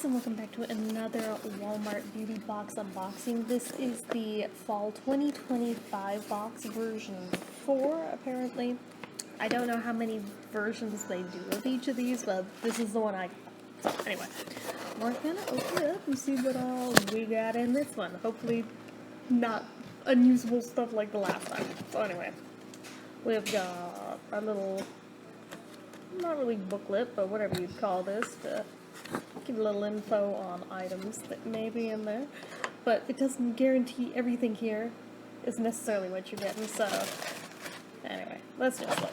guys, and welcome back to another Walmart beauty box unboxing. This is the fall 2025 box version 4, apparently. I don't know how many versions they do of each of these, but this is the one I got. So anyway, we're gonna open it up and see what all we got in this one. Hopefully not unusable stuff like the last time. So anyway, we've got our little, not really booklet, but whatever you'd call this, to give a little info on items that may be in there, but it doesn't guarantee everything here is necessarily what you're getting, so anyway, let's just look.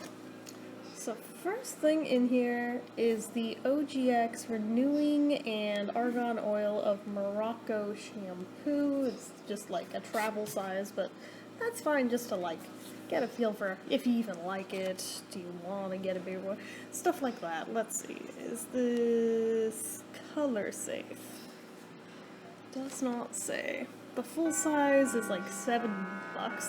So first thing in here is the OGX Renewing and Argan Oil of Morocco shampoo. It's just like a travel size, but that's fine just to like get a feel for if you even like it. Do you want to get a bigger one? Stuff like that. Let's see. Is this color safe? Does not say. The full size is like $7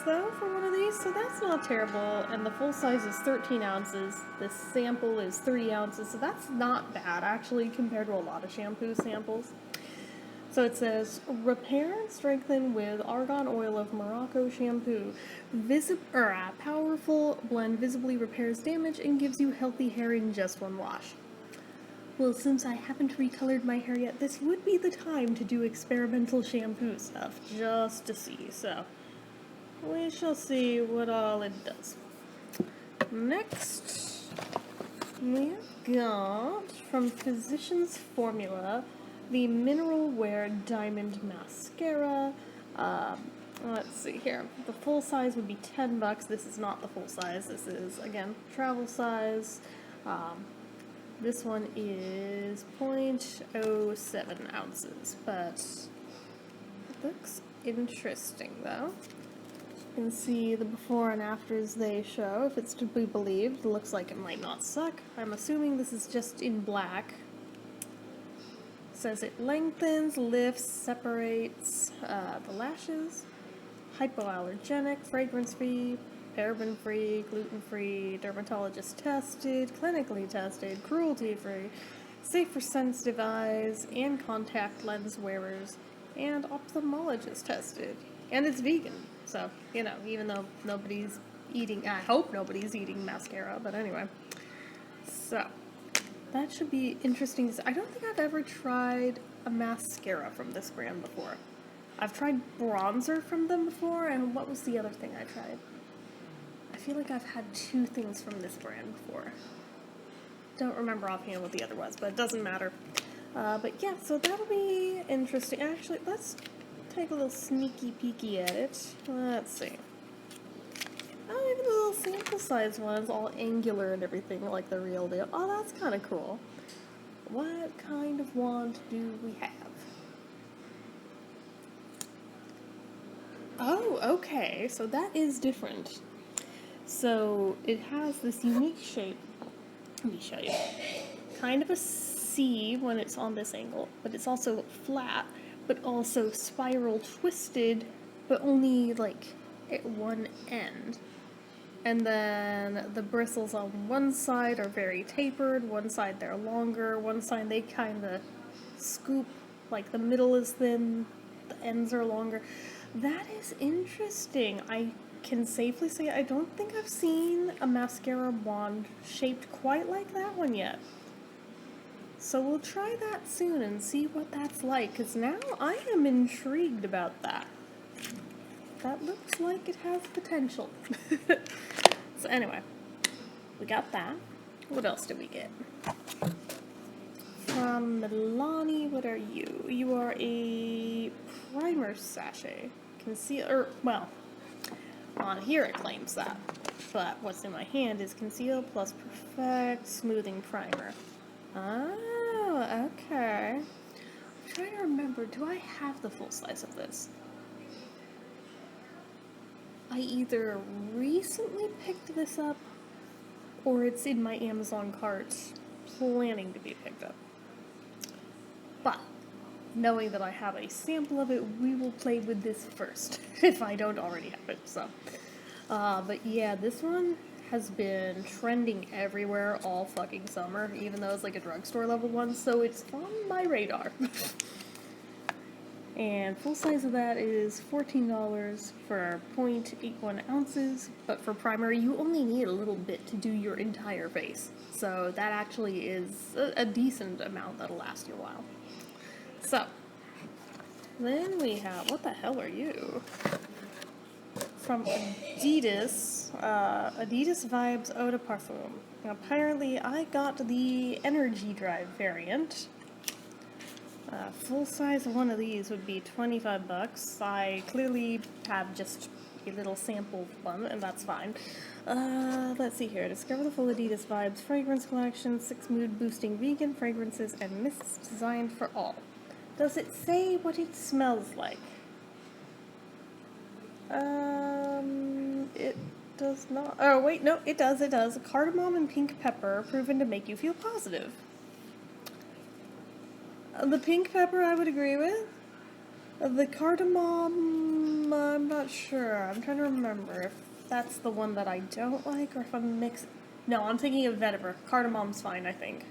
though for one of these, so that's not terrible. And the full size is 13 ounces. This sample is 3 ounces, so that's not bad actually compared to a lot of shampoo samples. So it says, repair and strengthen with Argan Oil of Morocco shampoo. Powerful blend visibly repairs damage and gives you healthy hair in just one wash. Well, since I haven't recolored my hair yet, this would be the time to do experimental shampoo stuff, just to see. So, we shall see what all it does. Next, we've got, from Physicians Formula, the Mineral Wear Diamond Mascara. Let's see here. The full size would be $10. This is not the full size. This is, again, travel size. This one is 0.07 ounces, but it looks interesting, though. You can see the before and afters they show. If it's to be believed, it looks like it might not suck. I'm assuming this is just in black. Says it lengthens, lifts, separates the lashes, hypoallergenic, fragrance-free, paraben-free, gluten-free, dermatologist tested, clinically tested, cruelty-free, safe for sensitive eyes and contact lens wearers, and ophthalmologist tested. And it's vegan, so, you know, even though nobody's eating, I hope nobody's eating mascara, but anyway. So that should be interesting. I don't think I've ever tried a mascara from this brand before. I've tried bronzer from them before, and what was the other thing I tried? I feel like I've had 2 things from this brand before. Don't remember offhand what the other was, but it doesn't matter. But yeah, so that'll be interesting. Actually, let's take a little sneaky peeky at it. Let's see. Oh, even the little sample size one's all angular and everything like the real deal. Oh, that's kind of cool. What kind of wand do we have? Oh, okay, so that is different. So it has this unique shape. Let me show you. Kind of a C when it's on this angle, but it's also flat, but also spiral twisted, but only like at one end. And then the bristles on one side are very tapered, one side they're longer, one side they kind of scoop, like the middle is thin, the ends are longer. That is interesting. I can safely say I don't think I've seen a mascara wand shaped quite like that one yet. So we'll try that soon and see what that's like, because now I am intrigued about that. That looks like it has potential. So anyway, we got that. What else did we get? From Milani, what are you? You are a primer sachet. Conceal, well, on here it claims that. But what's in my hand is Conceal Plus Perfect Smoothing Primer. Oh, okay. I'm trying to remember, do I have the full size of this? I either recently picked this up, or it's in my Amazon cart, planning to be picked up. But, knowing that I have a sample of it, we will play with this first, if I don't already have it, so. But yeah, this one has been trending everywhere all fucking summer, even though it's like a drugstore level one, so it's on my radar. And full size of that is $14 for 0.81 ounces, but for primary you only need a little bit to do your entire face. So that actually is a decent amount that'll last you a while. So, then we have, what the hell are you? From Adidas, Adidas Vibes Eau de Parfum. Now, apparently I got the Energy Drive variant. Full size one of these would be $25. I clearly have just a little sample one, and that's fine. Let's see here. Discover the full Adidas Vibes fragrance collection, 6 mood boosting vegan fragrances and mists designed for all. Does it say what it smells like? It does not. Oh, wait, no, it does. Cardamom and pink pepper proven to make you feel positive. The pink pepper I would agree with. The cardamom, I'm not sure. I'm trying to remember if that's the one that I don't like or if I'm mixing. No, I'm thinking of vetiver. Cardamom's fine, I think.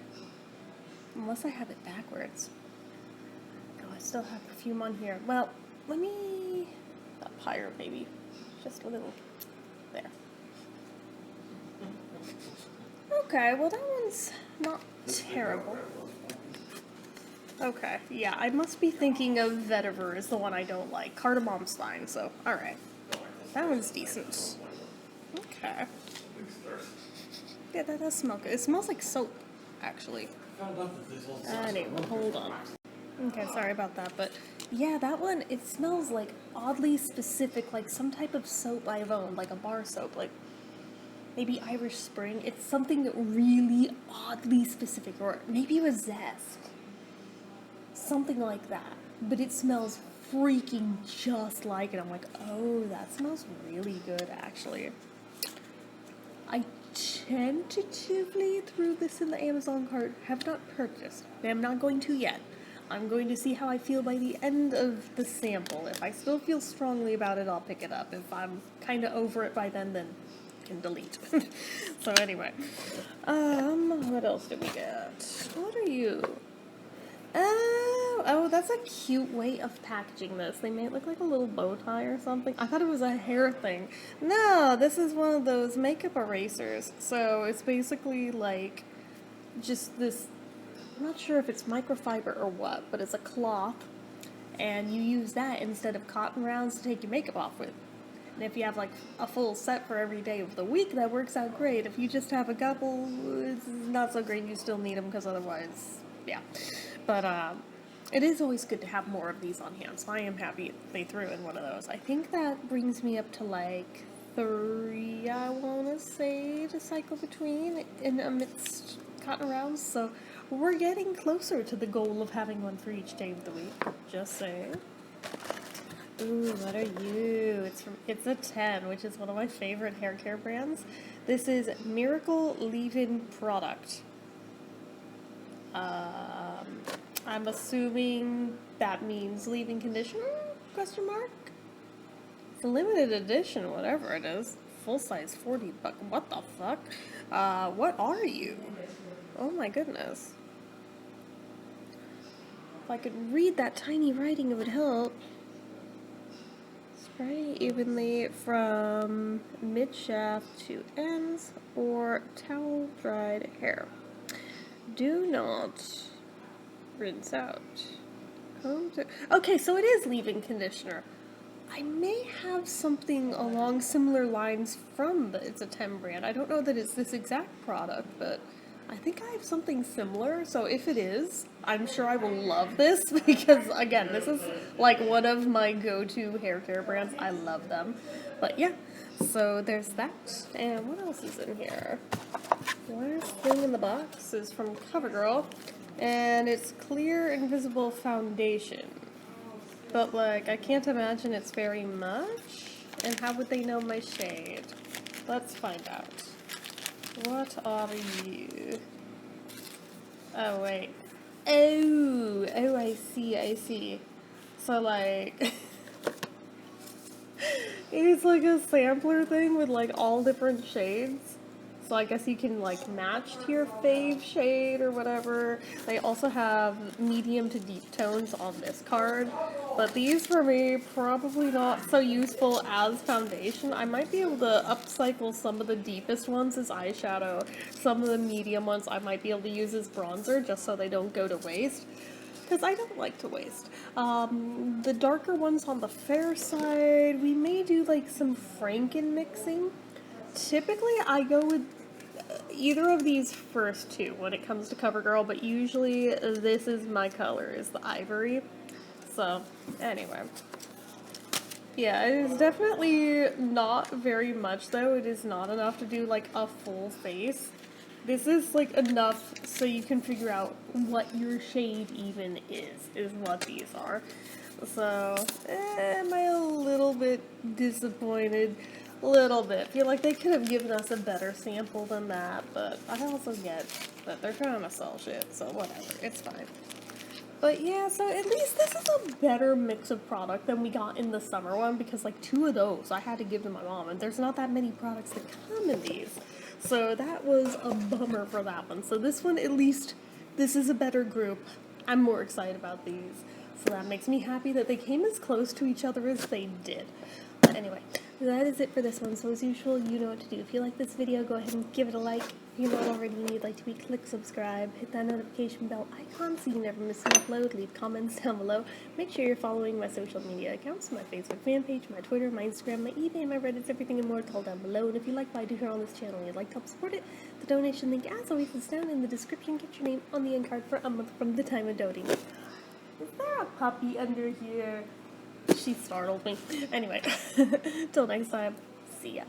Unless I have it backwards. Oh, I still have perfume on here. Well, let me... Up higher, maybe. Just a little. There. Okay, well that one's not terrible. Okay, yeah, I must be thinking of vetiver is the one I don't like. Cardamom's fine, so, alright. That one's decent. Okay. Yeah, that does smell good. It smells like soap, actually. Anyway, hold on. Okay, sorry about that, but yeah, that one, it smells like oddly specific, like some type of soap I've owned, like a bar soap, like maybe Irish Spring. It's something really oddly specific, or maybe it was Zest. Something like that, but it smells freaking just like it. I'm like, oh, that smells really good, actually. I tentatively threw this in the Amazon cart, have not purchased. I'm not going to yet. I'm going to see how I feel by the end of the sample. If I still feel strongly about it, I'll pick it up. If I'm kind of over it by then I can delete. So anyway, what else did we get? What are you? Oh, that's a cute way of packaging this. They made it look like a little bow tie or something. I thought it was a hair thing. No, this is one of those makeup erasers. So it's basically like just this, I'm not sure if it's microfiber or what, but it's a cloth, and you use that instead of cotton rounds to take your makeup off with. And if you have like a full set for every day of the week, that works out great. If you just have a couple, it's not so great. You still need them because otherwise, yeah. But it is always good to have more of these on hand, so I am happy they threw in one of those. I think that brings me up to like 3, I want to say, to cycle between in amidst cotton rounds, so we're getting closer to the goal of having one for each day of the week. Just saying. Ooh, what are you? It's a 10, which is one of my favorite hair care brands. This is Miracle Leave-In Product. I'm assuming that means leave-in conditioner? Question mark? It's a limited edition, whatever it is. Full size, $40. What the fuck? What are you? Oh my goodness. If I could read that tiny writing, it would help. Spray evenly from mid-shaft to ends or towel-dried hair. Do not rinse out. Okay, so it is leave-in conditioner. I may have something along similar lines from the It's a 10 brand. I don't know that it's this exact product, but I think I have something similar. So if it is, I'm sure I will love this because, again, this is like one of my go-to hair care brands. I love them. But yeah, so there's that. And what else is in here? The last thing in the box is from CoverGirl, and it's clear invisible foundation. But like, I can't imagine it's very much. And how would they know my shade? Let's find out. What are you? Oh wait. Oh, I see. So like, it's like a sampler thing with like all different shades. So I guess you can like match to your fave shade or whatever. They also have medium to deep tones on this card. But these for me, probably not so useful as foundation. I might be able to upcycle some of the deepest ones as eyeshadow. Some of the medium ones I might be able to use as bronzer just so they don't go to waste. Because I don't like to waste. The darker ones on the fair side, we may do like some Franken mixing. Typically I go with either of these first two when it comes to CoverGirl, but usually this is my color, is the ivory. So, anyway. Yeah, it is definitely not very much though. It is not enough to do like a full face. This is like enough so you can figure out what your shade even is what these are. So, am I a little bit disappointed? A little bit. Feel like they could have given us a better sample than that, but I also get that they're trying to sell shit, so whatever, it's fine. But yeah, so at least this is a better mix of product than we got in the summer one, because like 2 of those I had to give to my mom, and there's not that many products that come in these. So that was a bummer for that one. So this one, at least, this is a better group. I'm more excited about these. So that makes me happy that they came as close to each other as they did. But anyway, that is it for this one. So as usual, you know what to do. If you like this video, go ahead and give it a like. If you're not already and you'd like to be, click subscribe, hit that notification bell icon so you never miss an upload, leave comments down below. Make sure you're following my social media accounts, my Facebook fan page, my Twitter, my Instagram, my eBay, my Reddit, everything and more. It's all down below. And if you like what I do here on this channel and you'd like to help support it, the donation link, as always, is down in the description. Get your name on the end card for a month from the time of donating. Is there a puppy under here? She startled me. Anyway, till next time, see ya.